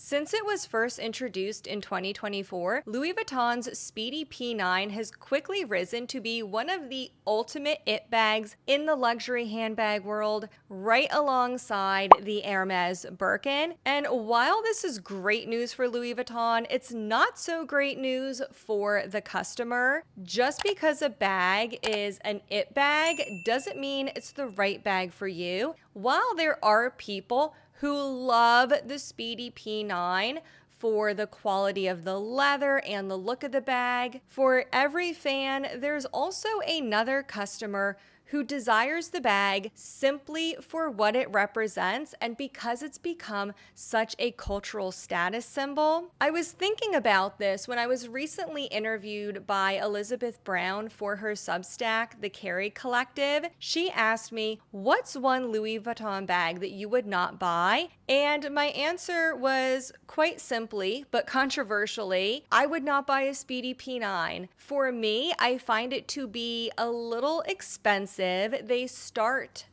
Since it was first introduced in 2024, Louis Vuitton's Speedy P9 has quickly risen to be one of the ultimate it bags in the luxury handbag world, right alongside the Hermes Birkin. And while this is great news for Louis Vuitton, it's not so great news for the customer. Just because a bag is an it bag doesn't mean it's the right bag for you. While there are people who love the Speedy P9 for the quality of the leather and the look of the bag, for every fan, there's also another customer who desires the bag simply for what it represents and because it's become such a cultural status symbol. I was thinking about this when I was recently interviewed by Elizabeth Brown for her Substack, The Carey Collective. She asked me, what's one Louis Vuitton bag that you would not buy? And my answer was quite simply, but controversially, I would not buy a Speedy P9. For me, I find it to be a little expensive. They start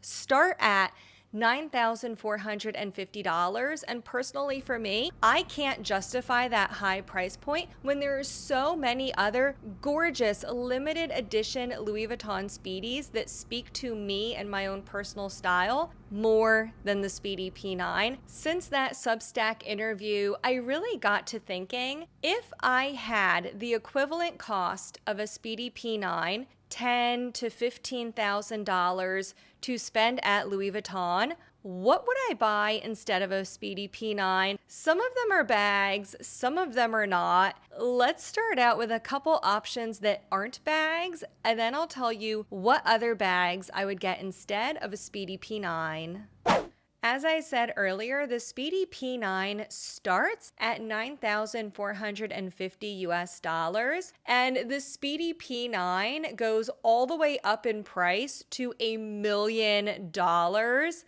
at $9,450, and personally for me, I can't justify that high price point when there are so many other gorgeous limited edition Louis Vuitton Speedies that speak to me and my own personal style more than the Speedy P9. Since that Substack interview, I really got to thinking, if I had the equivalent cost of a Speedy P9, $10,000 to $15,000 to spend at Louis Vuitton, what would I buy instead of a Speedy P9? Some of them are bags, some of them are not. Let's start out with a couple options that aren't bags, and then I'll tell you what other bags I would get instead of a Speedy P9. As I said earlier, the Speedy P9 starts at $9,450, and the Speedy P9 goes all the way up in price to $1 million.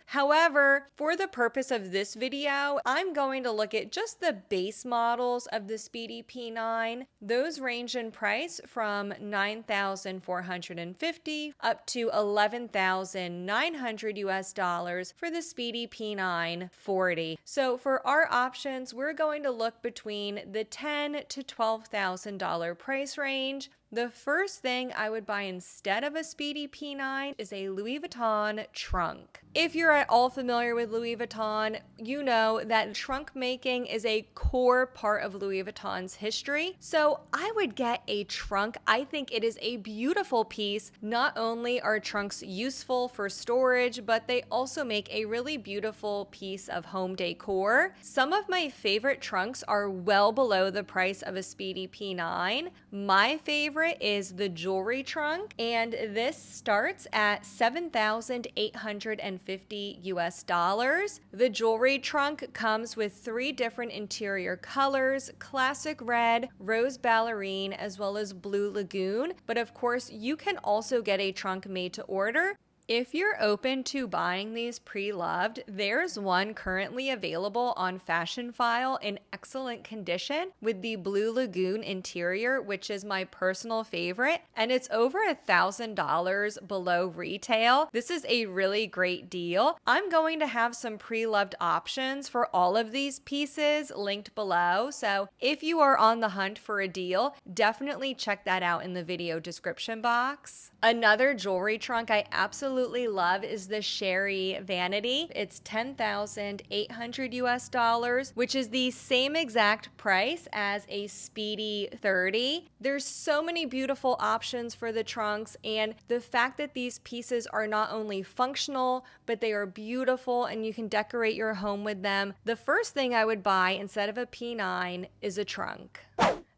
However, for the purpose of this video, I'm going to look at just the base models of the Speedy P9. Those range in price from $9,450 up to $11,900 for the Speedy P9 40. So for our options, we're going to look between the $10,000 to $12,000 price range. The first thing I would buy instead of a Speedy P9 is a Louis Vuitton trunk. If you're at all familiar with Louis Vuitton, you know that trunk making is a core part of Louis Vuitton's history. So I would get a trunk. I think it is a beautiful piece. Not only are trunks useful for storage, but they also make a really beautiful piece of home decor. Some of my favorite trunks are well below the price of a Speedy P9. My favorite is the jewelry trunk, and this starts at $7,850. The jewelry trunk comes with 3 different interior colors: classic red, rose ballerine, as well as blue lagoon. But of course, you can also get a trunk made to order. If you're open to buying these pre-loved, there's one currently available on Fashion File in excellent condition with the Blue Lagoon interior, which is my personal favorite, and it's over $1,000 below retail. This is a really great deal. I'm going to have some pre-loved options for all of these pieces linked below, so if you are on the hunt for a deal, definitely check that out in the video description box. Another jewelry trunk I absolutely love is the Sherry Vanity. It's $10,800, which is the same exact price as a Speedy 30. There's so many beautiful options for the trunks, and the fact that these pieces are not only functional, but they are beautiful and you can decorate your home with them. The first thing I would buy instead of a P9 is a trunk.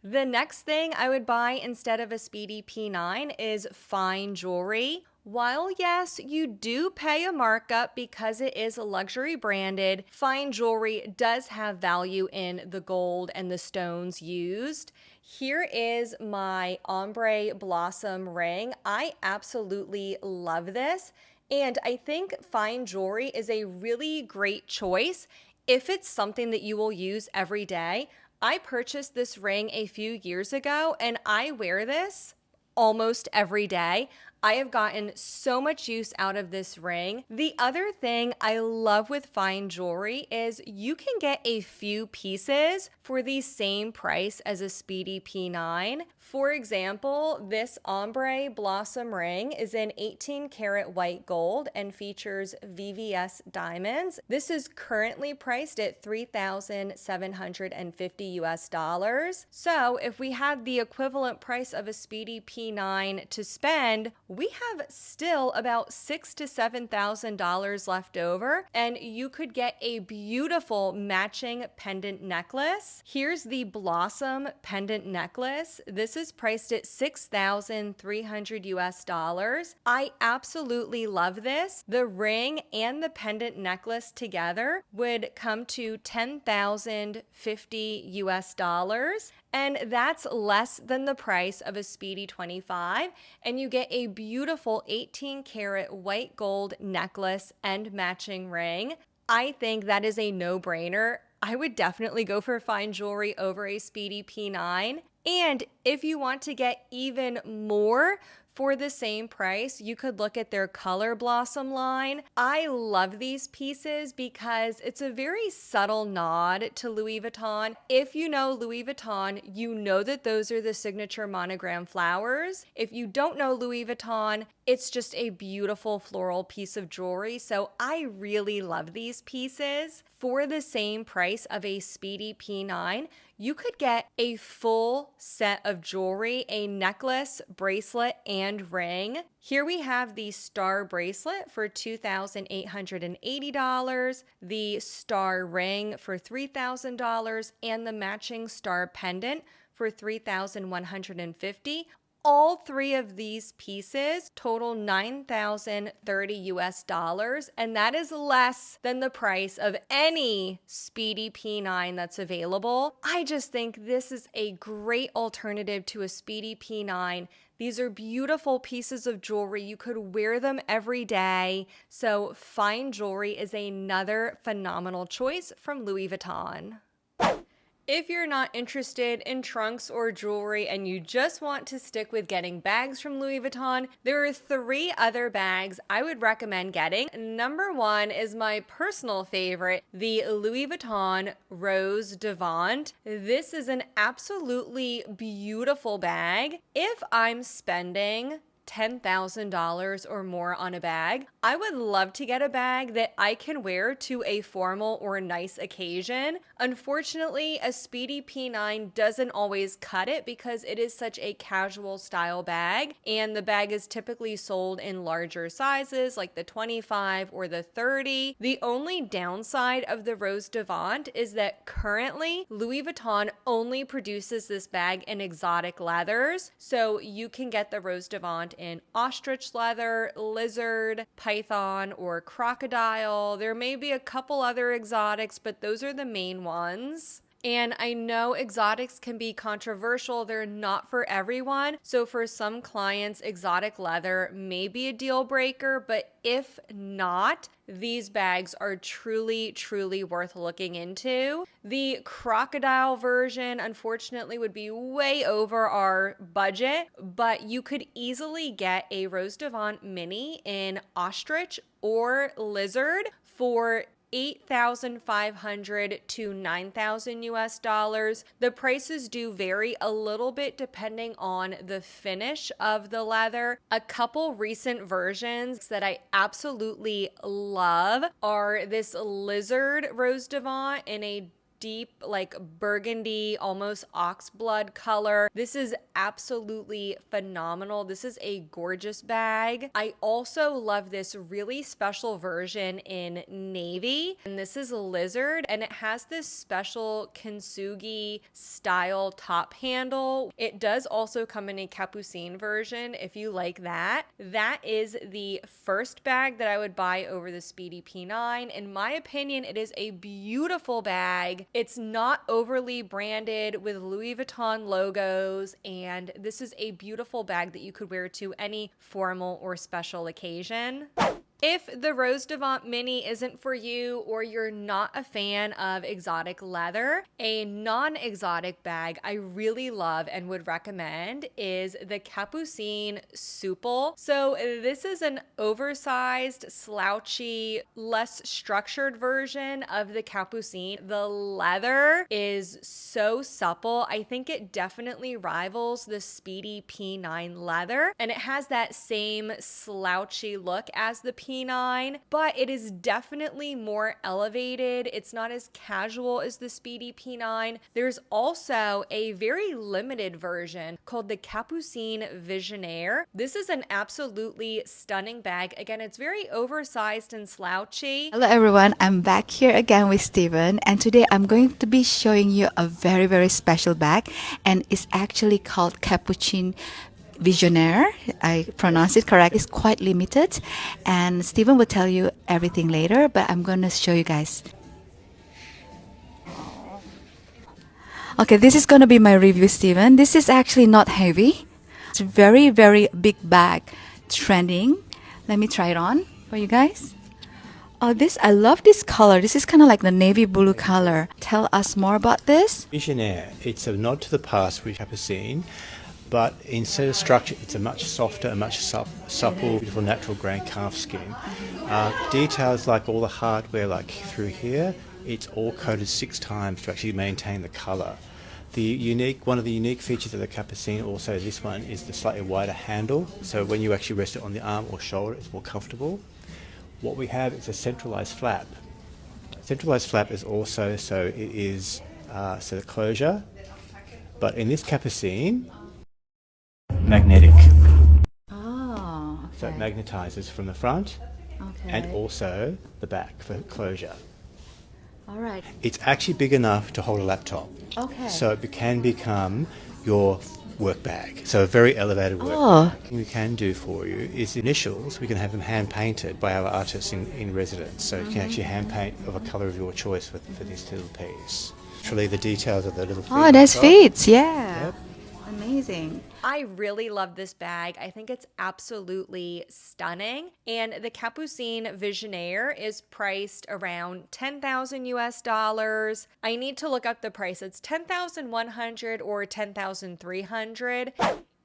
The next thing I would buy instead of a Speedy P9 is fine jewelry. While yes, you do pay a markup because it is luxury branded, fine jewelry does have value in the gold and the stones used. Here is my ombre blossom ring. I absolutely love this, and I think fine jewelry is a really great choice if it's something that you will use every day. I purchased this ring a few years ago and I wear this almost every day. I have gotten so much use out of this ring. The other thing I love with fine jewelry is you can get a few pieces for the same price as a Speedy P9. For example, this ombre blossom ring is in 18 karat white gold and features VVS diamonds. This is currently priced at $3,750 US. So if we had the equivalent price of a Speedy P9 to spend, we have still about $6,000 to $7,000 left over, and you could get a beautiful matching pendant necklace. Here's the Blossom pendant necklace. This is priced at $6,300 US. I absolutely love this. The ring and the pendant necklace together would come to $10,050 US, and that's less than the price of a Speedy 25, and you get a beautiful 18 karat white gold necklace and matching ring. I think that is a no-brainer. I would definitely go for fine jewelry over a Speedy P9. And if you want to get even more for the same price, you could look at their Color Blossom line. I love these pieces because it's a very subtle nod to Louis Vuitton. If you know Louis Vuitton, you know that those are the signature monogram flowers. If you don't know Louis Vuitton, it's just a beautiful floral piece of jewelry. So I really love these pieces. For the same price of a Speedy P9, you could get a full set of jewelry, a necklace, bracelet, and ring. Here we have the star bracelet for $2,880, the star ring for $3,000, and the matching star pendant for $3,150. All three of these pieces total $9,030 US, and that is less than the price of any Speedy P9 that's available. I just think this is a great alternative to a Speedy P9. These are beautiful pieces of jewelry. You could wear them every day. So fine jewelry is another phenomenal choice from Louis Vuitton. If you're not interested in trunks or jewelry and you just want to stick with getting bags from Louis Vuitton, there are 3 other bags I would recommend getting. Number 1 is my personal favorite, the Louis Vuitton Rose Devant. This is an absolutely beautiful bag. If I'm spending $10,000 or more on a bag, I would love to get a bag that I can wear to a formal or nice occasion. Unfortunately, a Speedy P9 doesn't always cut it because it is such a casual style bag, and the bag is typically sold in larger sizes like the 25 or the 30. The only downside of the Rose Devant is that currently Louis Vuitton only produces this bag in exotic leathers, so you can get the Rose Devant in ostrich leather, lizard, python, or crocodile. There may be a couple other exotics, but those are the main ones. And I know exotics can be controversial. They're not for everyone. So for some clients, exotic leather may be a deal breaker, but if not, these bags are truly, truly worth looking into. The crocodile version, unfortunately, would be way over our budget, but you could easily get a Rose Devant Mini in ostrich or lizard for $8,500 to $9,000 US. The prices do vary a little bit depending on the finish of the leather. A couple recent versions that I absolutely love are this lizard Rose Devant in a deep, like burgundy, almost oxblood color. This is absolutely phenomenal. This is a gorgeous bag. I also love this really special version in navy, and this is a lizard, and it has this special kintsugi style top handle. It does also come in a Capucines version if you like that. That is the first bag that I would buy over the Speedy P9. In my opinion, it is a beautiful bag. It's not overly branded with Louis Vuitton logos, and this is a beautiful bag that you could wear to any formal or special occasion. If the Rose Devant Mini isn't for you or you're not a fan of exotic leather, a non-exotic bag I really love and would recommend is the Capucines Souple. So this is an oversized, slouchy, less structured version of the Capucines. The leather is so supple. I think it definitely rivals the Speedy P9 leather, and it has that same slouchy look as the P9, but it is definitely more elevated. It's not as casual as the Speedy P9. There's also a very limited version called the Capucines Visionaire. This is an absolutely stunning bag. Again, it's very oversized and slouchy. Hello everyone, I'm back here again with Steven, and today I'm going to be showing you a very special bag, and it's actually called Capucines Visionaire. I pronounced it correct. It's quite limited, and Steven will tell you everything later, but I'm going to show you guys. Okay, this is going to be my review, Steven. This is actually not heavy. It's a very big bag, trending. Let me try it on for you guys. Oh, I love this color. This is kind of like the navy blue color. Tell us more about this. Visionaire. It's a nod to the past with Capucines, but instead of structure, it's a much softer and much supple, beautiful natural grain calf skin. Details like all the hardware, like through here, it's all coated 6 times to actually maintain the color. One of the unique features of the Capucines, also this one, is the slightly wider handle. So when you actually rest it on the arm or shoulder, it's more comfortable. What we have is a centralized flap. Centralized flap is also so the closure, but in this Capucines, magnetic. Oh, okay. So it magnetizes from the front and also the back for closure. All right. It's actually big enough to hold a laptop. Okay. So it can become your work bag. So a very elevated work bag. What we can do for you is initials. We can have them hand painted by our artists in residence. So you can actually hand paint of a color of your choice for this little piece. Literally the details of the little feet. Oh, that's feet. Yeah. Yep. Amazing. I really love this bag. I think it's absolutely stunning. And the Capucines Visionaire is priced around 10,000 US dollars. I need to look up the price. It's 10,100 or 10,300.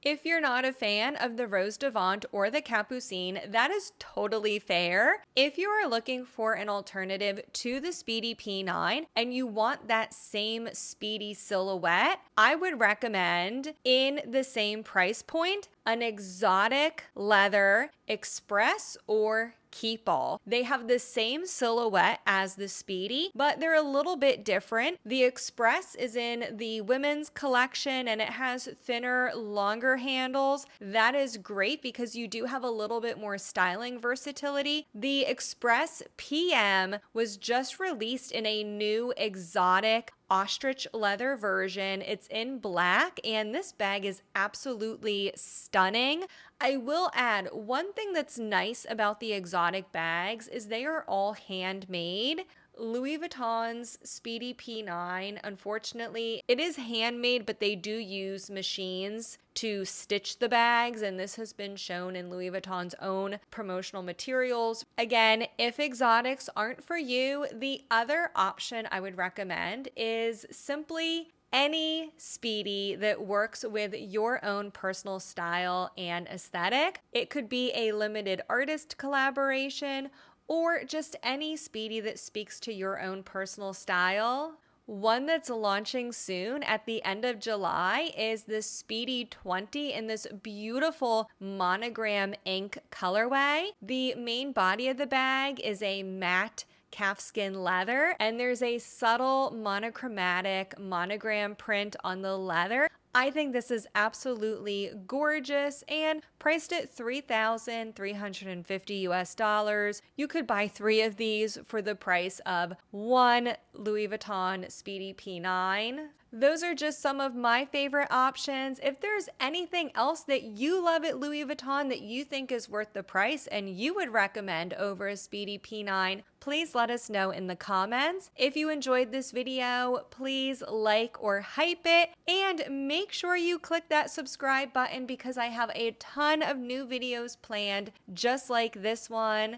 If you're not a fan of the Rose Devant or the Capucines, that is totally fair. If you are looking for an alternative to the Speedy P9 and you want that same speedy silhouette, I would recommend, in the same price point, an exotic leather express or keep all. They have the same silhouette as the Speedy, but they're a little bit different. The Express is in the women's collection and it has thinner, longer handles. That is great because you do have a little bit more styling versatility. The Express PM was just released in a new exotic ostrich leather version. It's in black, and this bag is absolutely stunning. I will add, one thing that's nice about the exotic bags is they are all handmade. Louis Vuitton's Speedy P9, unfortunately, it is handmade, but they do use machines to stitch the bags, and this has been shown in Louis Vuitton's own promotional materials. Again, if exotics aren't for you, the other option I would recommend is simply any Speedy that works with your own personal style and aesthetic. It could be a limited artist collaboration or just any Speedy that speaks to your own personal style. One that's launching soon at the end of July is the Speedy 20 in this beautiful monogram ink colorway. The main body of the bag is a matte calfskin leather, and there's a subtle monochromatic monogram print on the leather. I think this is absolutely gorgeous and priced at 3,350 US dollars. You could buy 3 of these for the price of one Louis Vuitton Speedy P9. Those are just some of my favorite options. If there's anything else that you love at Louis Vuitton that you think is worth the price and you would recommend over a Speedy P9, please let us know in the comments. If you enjoyed this video, please like or hype it, and make sure you click that subscribe button because I have a ton of new videos planned just like this one.